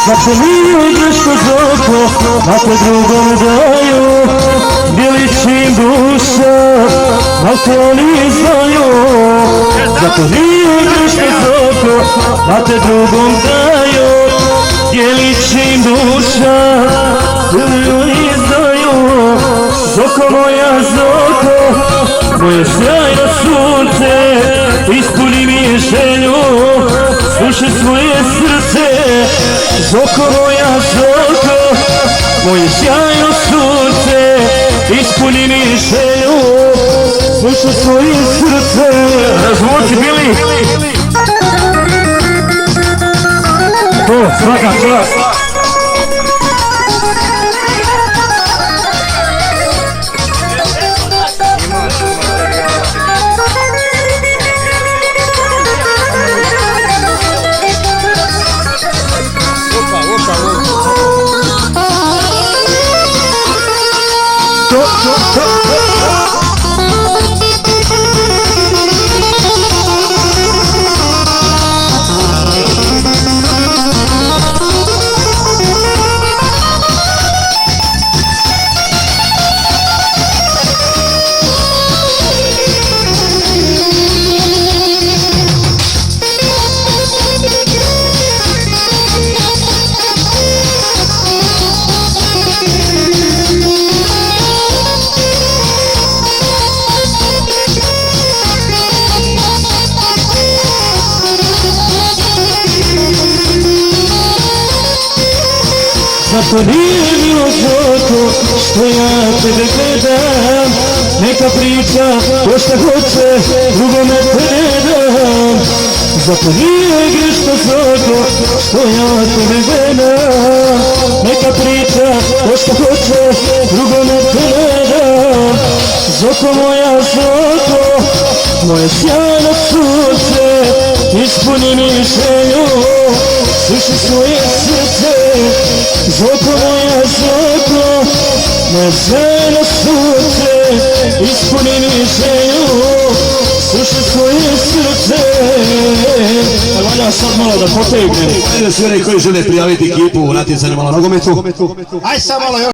Zato nije greško zoko, a te drugom daju, djelići im duša, a te oni znaju. Zato nije greško zoko, a te drugom daju, djelići im duša, te oni znaju. Zoko moja zoko, moje sjajno sunce, ispuni mi želju, slušaj svoje srce. Zoko moja zoko, moje sjajno sunce, ispuni mi želju, slušaj svoje srce. Razvuci bili? To, svaka čast. Zato nije bilo zoko što ja tebe gledam, neka priča ko šta hoće, drugome predam. Zato nije grešno zoko što ja tebe gledam, neka priča ko šta hoće, drugome predam. Zoko moja zoko, moje sjajno sunce, ispuni mi želju, slušaj svoje srce. Zoko moja zoko, moje sjajno sunce, ispuni mi želju, slušaj svoje srce. Valja sad malo da potegnem. Svi oni koji žele prijaviti ekipu u natjecanju malo nogometu. Aj sad malo još.